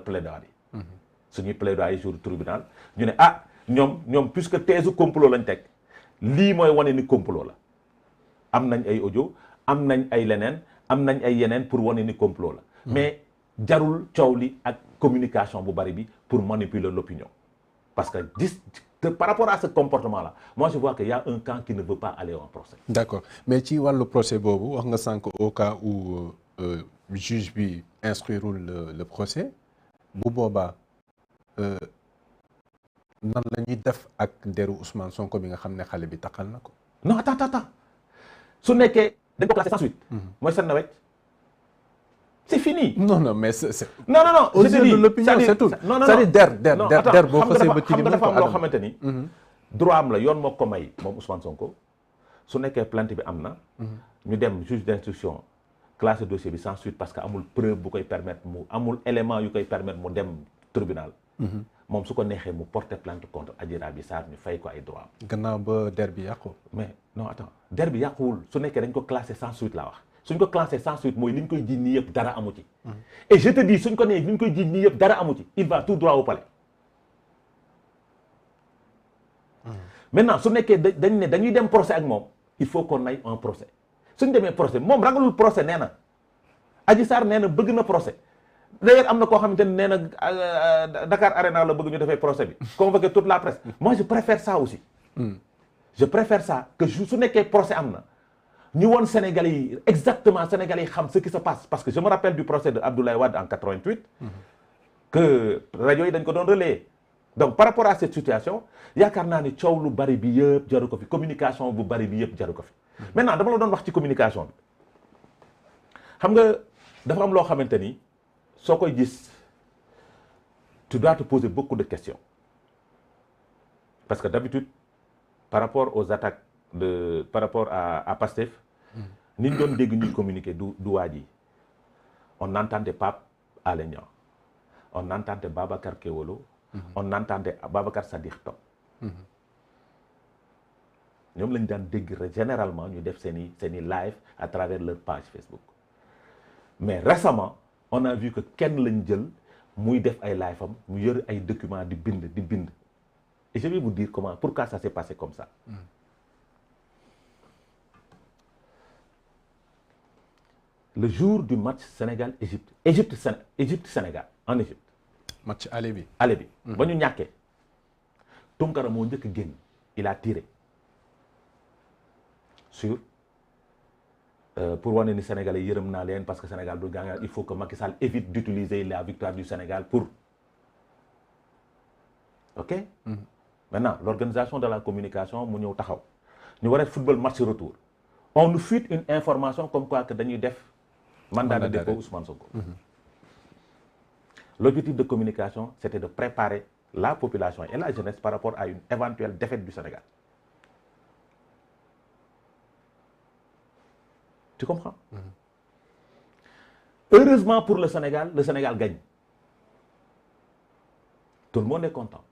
plaidoirie suñuy plaidoirie jour tribunal ñu ne ah ñoom puisque thèse complot lañ teg lii mooy wane ni complot la am nañ ay audio am nañ ay leneen am nañ ay yeneen pour wane ni complot la mais jarul coow li ak communication bu bari bi pour manipuler l'opinion parce que par rapport à ce comportement là moi je vois qu'il y a un camp qui ne veut pas aller en procès. D'accord mais ci wàllu procès boobu wax nga sànq au cas où juge bi instruirul le procès bu boobaa nan la ñuy def ak deru Ousmane Sonko bi nga xam ne xale bi taxal na ko. non attends su nekkee dañ ko classé sans suite. mooy seen nawet c'est fini. non mais c'est non aux yeux de l'opinion c'est tout. non c'est-à-dire der boo xasee ba tilim xam nga dafa am loo xamante ni. droit am la yoon moo ko may moom Ousmane Sonko su nekkee plainte bi am na. ñu dem juge d'instruction classé dossier bi sans suite parce que amul preuve bu koy permettre amul élément yu koy permettre mu dem tribunal. moom su ko neexee mu porter plainte contre Adji Raby Sarr ñu fay ko ay droit. gannaaw ba der bi yàqu. mais non attends der bi yàquwul su nekkee dañ ko classé sans suite laa wax suñ ko classé sans suite mooy li ñu koy jiiñ nii yëpp dara amu ci. et je te dis suñ ko nee li ñu koy jiiñ nii yëpp dara amu ci il va tout droit au palais. maintenant su nekkee dañ ne dañuy dem procès ak moom il faut qu'on aille en procès suñ demee procès moom ragalul procès nee na Adji Sarr nee na bëgg na procès. d'ailleurs am na koo xamante ne nee na Dakar Arena la bëgg ñu defee procès bi convoquer toute la presse moi je préfère ça aussi je préfère ça que su nekkee procès am na ñu woon Sénégalais yi exactement Sénégalais yi xam ce qui se passe parce que je me rappelle du procès de Abdoulaye Wade en 88 que rajo yi dañ ko doon relayer donc par rapport à cette situation yaakaar naa ni coow lu bari bi yëpp jaru ko fi communication bu bari bi yëpp jaru ko fi maintenant dama la doon wax ci communication bi xam nga dafa am loo xamante ni soo koy gis tu dois te poser beaucoup de questions parce que d'habitude par rapport aux attaques par rapport à Pastef ni ñu doon dégg ñuy communiquer du waa ji on entendait Pape Alé Niang on entendait Babacar Kewolo on entendait Babacar Sadikh Top ñoom lañu daan dégg généralement ñu def seeni live à travers leur page Facebook mais récemment on a vu que kenn lañ jël muy def ay live am mu yor ay documents di bind et je vais vous dire pourquoi ça s'est passé comme ça. Le jour du match Sénégal-Égypte Égypte-Sénégal en Égypte. match aller bi. ba ñu ñàkkee Tounkara moo njëkk génn il a tiré sur. Pour wane ni Sénégalais yërëm naa leen parce que Sénégal du gagner il faut que Macky Sall évite d'utiliser la victoire du Sénégal pour ok. Maintenant l'organisation de la communication mu ñëw taxaw ñu war a football match retour on nous fuite une information comme quoi que dañuy def mandat de dépôt Ousmane Sonko. L'objectif de communication c'était de préparer la population et la jeunesse par rapport à une éventuelle défaite du Sénégal. Tu comprends? Heureusement pour le Sénégal gagne. Tout le monde est content.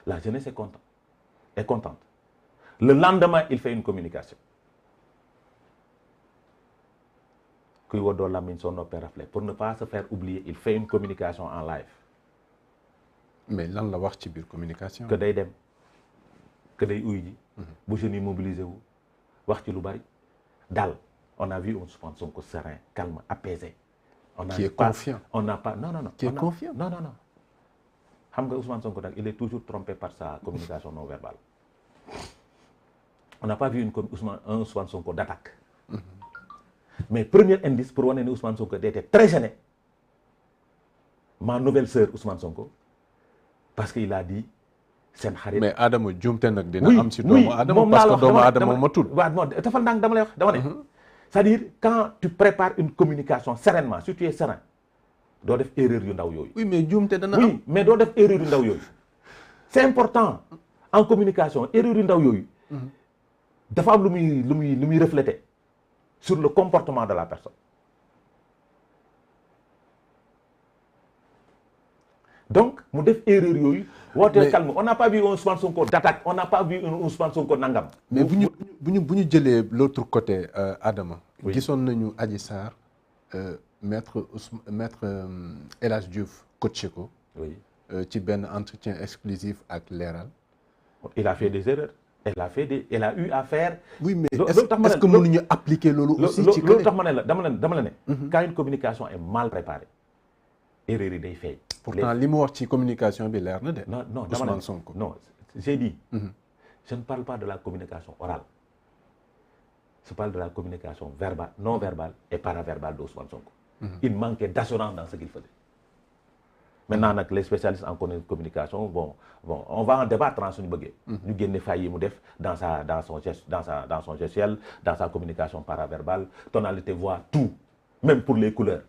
La jeunesse est contente. Le lendemain, il fait une communication. Pour ne pas se faire oublier, il fait une communication en live. Mais lan la wax ci biir communication. Que day dem que day uy ji. bu jeunes yi mobilisé wu wax ci lu bari daal. On a vu Ousmane Sonko serein, calme, apaisé. Qui est confiant. On n'a pas. Non. Qui est confiant. Non. Xam nga Ousmane Sonko nag il est toujours trompé par sa communication non verbale. On n'a pas vu un Ousmane Sonko d'attaque. Mais premier indice pour wane ni Ousmane Sonko était très gêné. Ma nouvelle sœur Ousmane Sonko parce qu'il a dit seen xarit. mais Adama juumte nag dina am si doomu Adama parce que doomu Adama matul. waaw non defal ndànk dama lay wax dama ne. C'est-à-dire quand tu prépares une communication sereinement si tu es serein doo def erreur yu ndaw yooyu. oui mais juumte dana am. oui mais doo def erreur yu ndaw yooyu. c'est important en communication erreur yu ndaw yooyu. dafa am lu muy refléter sur le comportement de la personne. donc mu def erreur yooyu. wooteel calme on n'a pas vu un Ousmane Sonko d'attaque on n'a pas vu un Ousmane Sonko nangam. mais bu ñu jëlee l'autre côté Adama. gisoon nañu Adji Sarr maître El Hadj Diouf coaché ko oui ci benn entretien exclusif ak Leral. il a fait des erreurs. elle a eu à faire. oui mais loolu tax ma ne est-ce que mënuñu appliquer loolu aussi ci loolu tax ma ne la dama la ne quand une communication est mal préparée erreur yi day feeñ. pourtant li mu wax ci communication bi leer na de. non non Ousmane Sonko. non j'ai dit je ne parle pas de la communication orale. Je parle de la communication verbale, non verbale et paraverbale d'Ousmane Sonko. Il manquait d'assurance dans ce qu'il faisait. Maintenant nag les spécialistes en communication bon on va en débattre en suñu bëggee. ñu génne fay yi mu def dans son gestuel, dans sa communication paraverbale, tonalité, voix, tout, même pour les couleurs,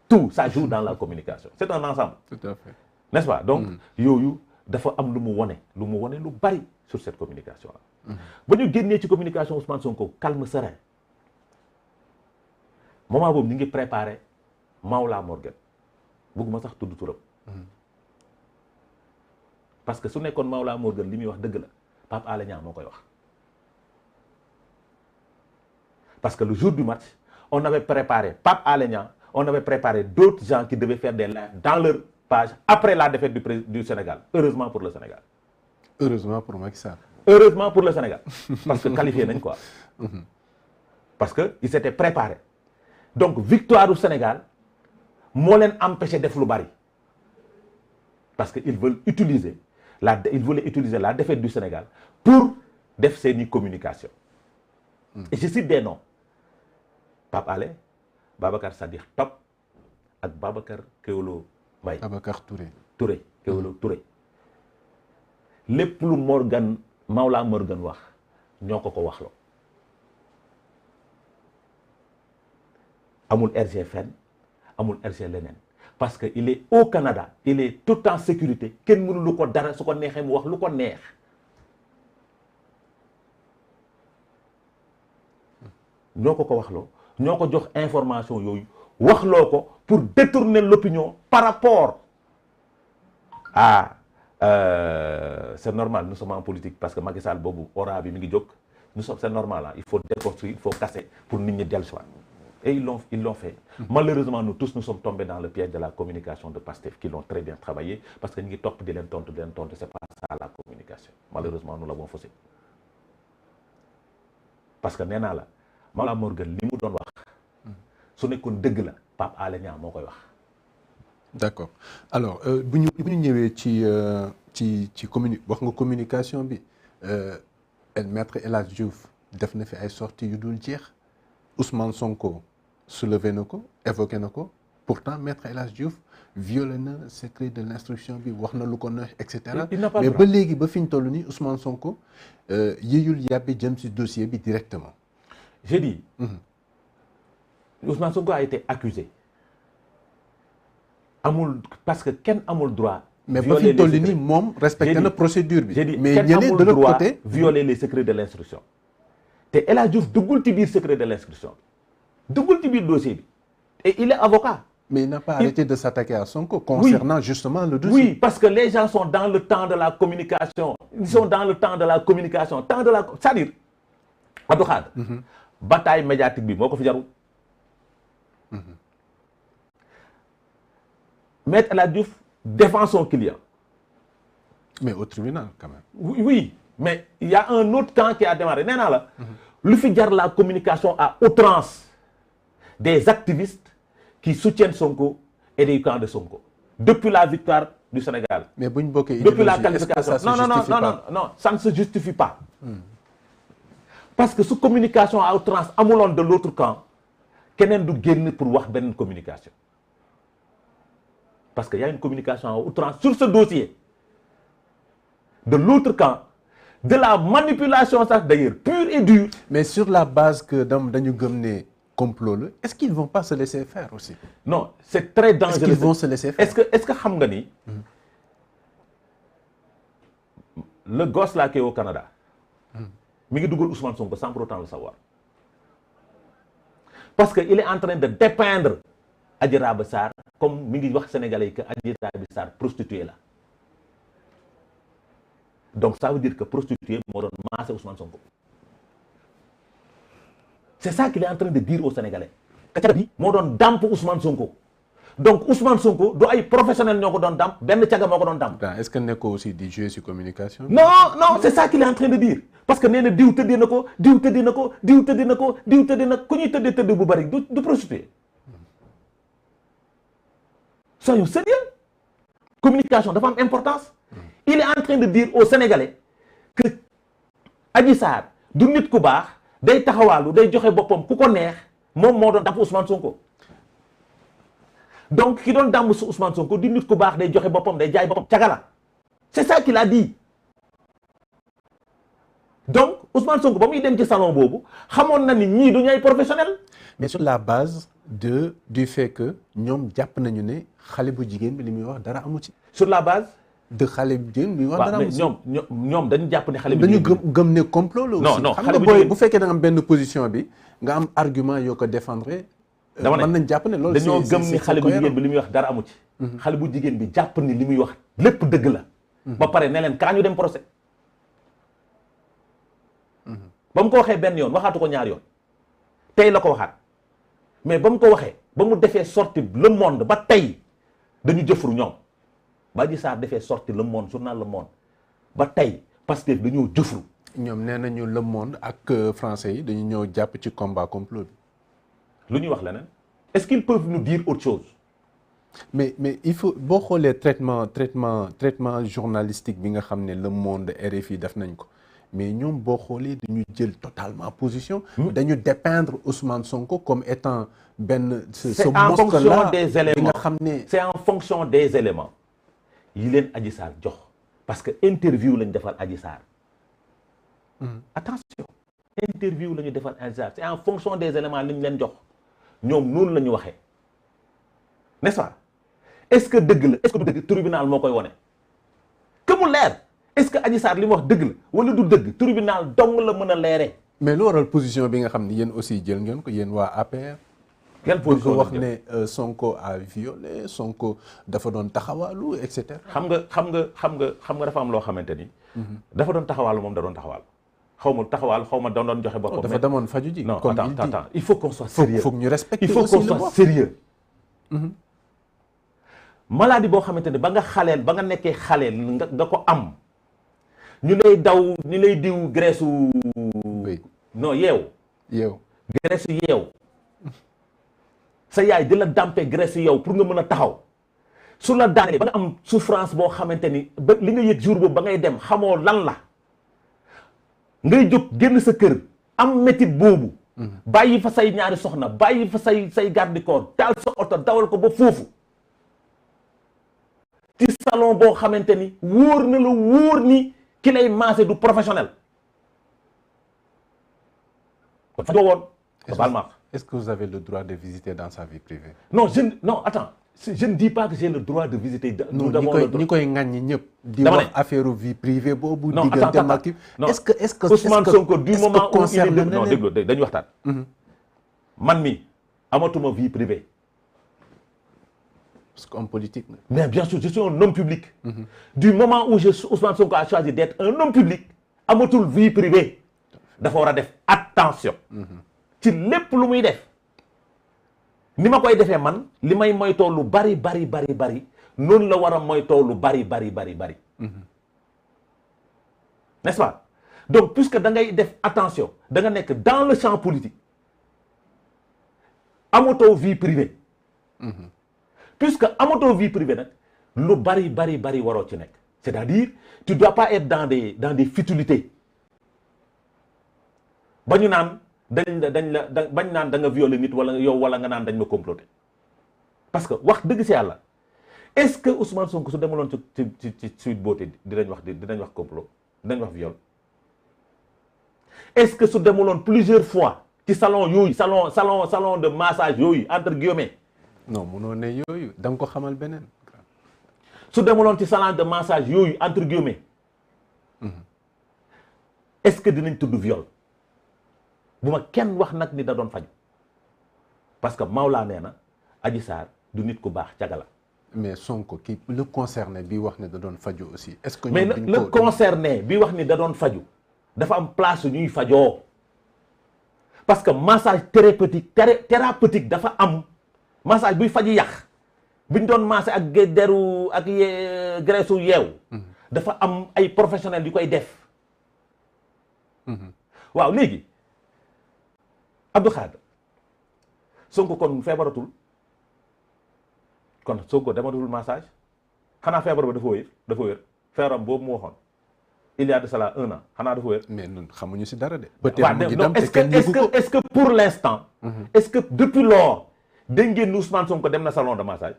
tout ça joue dans la communication. C'est un ensemble. Tout à fait. N'est-ce pas? Donc yooyu dafa am lu mu wone lu bari sur cette communication là. ba ñu génnee ci communication Ousmane Sonko calme serein moment boobu ñu ngi préparé Maola Morgan bëgguma sax tudd turam parce que su nekkoon Maola Morgan li muy wax dëgg la Pape Alé Niang moo koy wax parce que le jour du match on avait préparé Pape Alé Niang, on avait préparé d'autres gens qui devaient faire des lives dans leur page après la défaite du Sénégal. Heureusement pour le Sénégal. Heureusement pour Macky Sall. Heureusement pour le Sénégal. Parce que qualifié nañ quoi. Parce que ils s'étaient préparés. Donc victoire au Sénégal moo leen empêché def lu bari. Parce que ils voulaient utiliser la défaite du Sénégal pour def seeni communication. Et je cite des noms. Pape Alé, Babacar Sadikh Top ak Babacar Keolo Mbaye. Babacar Touré. Keolo Touré. lépp lu Maola Morgan wax ñoo ko waxloo. amul RG fenn amul RG leneen parce que il est au Canada il est tout en sécurité kenn mënu lu ko dara su ko neexee mu wax lu ko neex. ñoo ko waxloo ñoo ko jox information yooyu waxloo ko pour détourner l'opinion par rapport à c'est normal nous sommes en politique parce que Macky Sall boobu aura bi mi ngi jóg c'est normal hein, il faut déconstruire il faut casser pour nit ñi dellu si waat et ils l'ont fait. Malheureusement nous tous nous sommes tombés dans le piège de la communication de Pastef qui l'ont très bien travaillé parce que ñu ngi topp di leen tontu c'est pas ça la communication malheureusement nous l'avons faussé parce que nee naa la Maola Morgan li mu doon wax su nekkoon dëgg la Pape Alé Niang moo koy wax. D'accord alors bu ñu ñëwee ci wax nga communication bi maître El Hadj Diouf def na fi ay sorties yu dul jeex Ousmane Sonko soulevé na ko évoqué na ko pourtant maître El Hadj Diouf violé na secret de l'instruction bi wax na lu ko neex et cetera mais ba léegi ba fi ñu toll nii Ousmane Sonko yéyul yàbbi jëm ci dossier bi directement. J'ai dit Ousmane Sonko a été accusé parce que kenn amul droit. mais ba fi toll nii moom respecté na procédure bi. j'ai dit mais kenn ñeneen de amul l'autre droit côté violer les secrets de l'instruction te El Hadj Diouf duggul ci biir secret de l'instruction duggul ci biir dossier bi et il est avocat. mais il n'a pas arrêté de s'attaquer à Sonko concernant justement le dossier. Oui, parce que les gens sont dans le temps de la communication. Ils sont dans le temps de la communication. C'est-à-dire, Abdou Khadre, bataille médiatique bi moo ko fi jarul. Maître El Hadj Diouf défend son client. mais au tribunal quand même. Oui, mais il y a un autre camp qui a démarré. Nee naa la lu fi jar la communication à outrance des activistes qui soutiennent Sonko et des camps de Sonko depuis la victoire du Sénégal. mais bu ñu bokkee depuis la idéologie, est-ce que qualification. ça se justifie pas? Non, ça ne se justifie pas. Parce que su communication à outrance amuloon de l'autre camp keneen du génn pour wax benn communication. Parce qu'il y a une communication à outrance sur ce dossier. De l'autre camp, de la manipulation sax d'ailleurs pure et dure. mais sur la base que dañu gëm ne complot la est-ce qu'ils vont pas se laisser faire aussi. Non, c'est très dangereux. est-ce qu'ils vont se laisser faire. Est-ce que xam nga ni le gosse là qui est au Canada mi ngi dugal Ousmane Sonko sans pour autant le savoir parce que il est en train de dépeindre Adji Raby Sarr comme mi ngi wax sénégalais yi que Adji Raby Sarr prostituée la donc ça veut dire que prostituée moo doon maase Ousmane Sonko c'est ça qu'il est en train de dire aux Sénégalais. Kacarat bi moo doon damp Ousmane Sonko donc Ousmane Sonko du ay professionnel ñoo ko doon dàmp benn caga moo ko doon dàmp. est-ce que nekkoo aussi di jouer sur communication. non c'est ça qu'il est en train de dire parce que nee na diw tëddee na ko diw tëddee na ko diw tëddee na ko diw tëddee na ku ñuy tëddee bu bari du prostitué. soyons sérieux communication dafa am importance. il est en train de dire aux Sénégalais que Adji Sarr du nit ku baax day taxawaalu day joxe boppam ku ko neex moom moo doon dàmp Ousmane Sonko. donc ki doon dàmp Ousmane Sonko du nit ku baax day joxe boppam day jaay boppam cagala c'est ça qu'il a dit. donc Ousmane Sonko ba muy dem ci salon boobu xamoon na ni ñii du ñay professionnel. mais sur la base du fait que ñoom jàpp nañu ne xale bu jigéen bi li muy wax dara amu ci. sur la base. de xale bu jigéen bi wax dara amu ci. ñoom dañu jàpp ne xale bu dañu jigéen gëm ne complot la aussi. non xam nga booy bu fekkee da nga am benn position bi nga am argument yoo ko défendre. dama ne mën nañ jàpp ne loolu dañoo gëm ni xale bu jigéen bi li muy wax dara amu ci. xale bu jigéen bi jàpp ni li muy wax lépp dëgg la. ba pare ne leen kaa ñu dem procès. ba mu ko waxee benn yoon waxaatu ko ñaar yoon tey la ko waxaat mais ba mu ko waxee ba mu defee sorti Le Monde ba tey dañu jëfru ñoom ba Adji Sarr defee sorti Le Monde journal Le Monde ba tey parce que dañoo jëfru. ñoom nee nañu Le Monde ak français yi dañu ñëw jàpp ci combat complot bi. lu ñuy wax leneen est-ce qu'ils peuvent nous dire autre chose. mais il faut boo xoolee traitement journalistique bi nga xam ne Le Monde RFI def nañ ko mais ñoom boo xoolee dañu jël totalement position. dañu dépeindre Ousmane Sonko comme étant benn. c'est en fonction des éléments nga xam ne. c'est en fonction des éléments yi leen Adji Sarr jox parce que interview lañ defal Adji Sarr. attention interview la ñu defal Adji Sarr c'est en fonction des éléments li ñu leen jox ñoom noonu la ñu waxee n'est-ce pas est-ce que dëgg la est-ce que du dëgg tribunal moo koy wone que mu leer est-ce que Adji Sarr li mu wax dëgg la wala du dëgg tribunal dong la mën a leeree. mais lu waral position bi nga xam ne yéen aussi jël ngeen ko yéen waa APR. quelle position wax ne Sonko a violé Sonko dafa doon taxawaalu et cetera. xam nga dafa am loo xamante ni. dafa doon taxawaalu moom da doon taxawaalu. xaw ma doon joxe boppam. dafa demoon faju ji. non attends il faut qu'on soit sérieux. faut que ñu respecter il faut qu'on soit sérieux. maladie boo xamante ni ba nga nekkee xaleel nga ko am ñu lay diw graisse non yeew graisse yeew sa yaay di la dampe graisse yow pour nga mën a taxaw su la daanee ba nga am souffrance boo xamante ni ba li nga yëg jour boobu ba ngay dem xamoo lan la ngay jóg génn sa kër am métit boobu bàyyi fa say ñaari soxna bàyyi fa say garde corps taal sa oto dawal ko ba foofu ci salon boo xamante ni wóor na la wóor ni ki lay maase du professionnel kon fa woon est-ce que vous avez le droit de visiter dans sa vie privée? Non, attends. Je ne dis pas que j'ai le droit de visiter. Nous avons le droit. Ñi koy ŋàññi ñëpp di wax affaire vie privée boobu. Non, attends. Est-ce que Ousmane Sonko du moment où il est libre non déglu dañu waxtaan. Man mi amatuma vie privée. Parce qu'homme politique. Mais bien sûr, je suis un homme public. Du moment où Ousmane Sonko a choisi d'être un homme public, amatul vie privée. Dafa war a def attention. ci lépp lu muy def ni ma koy defee man li may moytoo lu bari noonu la war a moytoo lu bari n'est-ce pas donc puisque da ngay def attention da nga nekk dans le champ politique amatoo vie privée puisque amatoo vie privée nag lu bari waroo ci nekk c'est-à-dire tu dois pas être dans des futilités ba ñu naan bañ naan da nga violer nit wala nga naan dañ ma comploter parce que wax dëgg si yàlla est-ce que Ousmane Sonko su demuloon ci Sweet Beauté dinañ wax complot dinañ wax viol est-ce que su demuloon plusieurs fois ci salon de massage yooyu entre guillemets non munoo ne yooyu da nga ko xamal beneen su demuloon ci salon de massage yooyu entre guillemets est-ce que dinañ tudd viol bu ma kenn wax nag ni da doon faju parce que Maola nee na Adji Sarr du nit ku baax caga la mais Sonko ki le concerné bi wax ne da doon faju aussi est-ce que mais le concerné bi wax ni da doon faju dafa am place ñuy fajoo parce que massage thérapeutique dafa am massage buy faji yàq bi ñu doon maase ak deru ak graisse u yeew dafa am ay professionnels yu koy def waaw léegi Abdou Khadre Sonko kon feebaratul kon Sonko dematul massage xanaa feebar ba dafa wér feebaram boobu mu waxoon il y a de cela 1 an xanaa dafa wér. mais ñun xamuñu si dara de. peut-être mu ngi dem te kenn est-ce que pour l'instant. est-ce que depuis lors dégg ngeen ni Ousmane Sonko dem na salon de massage.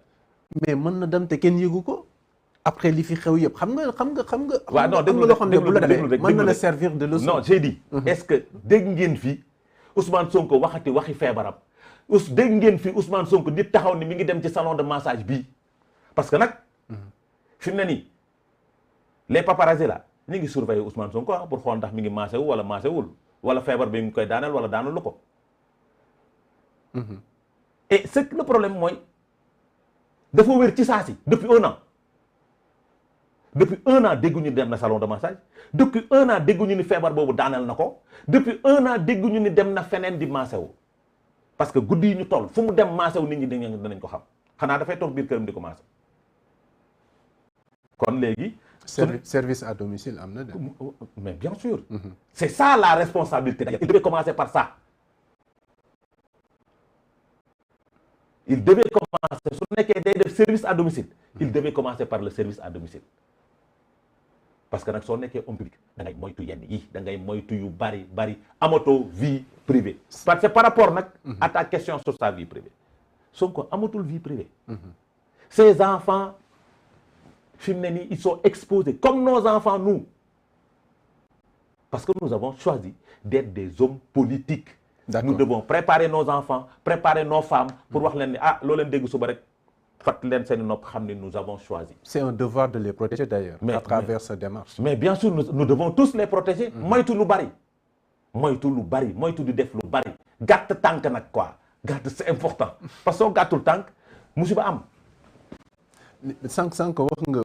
mais mën na dem te kenn yëgu ko après li fi xew yëpp xam nga. waaw non déglu loo xam ne bu la defee mën na la servir de leçon. non j'ai dit. est-ce que dégg ngeen fi Ousmane Sonko waxi feebaram dégg ngeen fi Ousmane Sonko nit taxaw ni mi ngi dem ci salon de massage bii parce que nag. fi mu ne nii les paparazzi là ñu ngi surveiller Ousmane Sonko pour xool ndax mi ngi massé wu wala massé wul wala feebar bi ngi koy daaneel wala daanul lu ko. et c'est que le problème mooy dafa wér ci saa si depuis 1 an depuis 1 an dégguñu dem na salon de massage depuis 1 an dégguñu ni feebar boobu daaneel na ko depuis 1 an dégguñu ni dem na feneen di massé wu parce que guddi yi ñu toll fu mu dem massé wu nit ñi danañ ko xam xanaa dafay toog biir këram di ko massé. kon léegi. service à domicile am na de. mais bien sûr. c'est ça la responsabilité d'ailleurs. Il devait commencer par ça. Il devait commencer su nekkee day def service à domicile. Il devait commencer par le service à domicile. parce que nag soo nekkee homme public da ngay moytu yenn yi da ngay moytu yu bari amatoo vie privée. parce que par rapport nag. à ta question sur sa vie privée. Sonko amatul vie privée. Ses enfants. fi mu ne nii ils sont exposés comme nos enfants nous parce que nous avons choisi d'être des hommes politiques. Nous devons préparer nos enfants préparer nos femmes pour wax leen ni loo leen dégg suba rek fat leen seen nopp xam ne nous avons choisi. C'est un devoir de les protéger d'ailleurs à travers cette démarche. Mais bien sûr nous devons tous les protéger. moytu lu bari moytu di def lu bari gàtt tànk nag quoi gàtt c'est important parce que soo gàttul tànk musiba am. sànq wax nga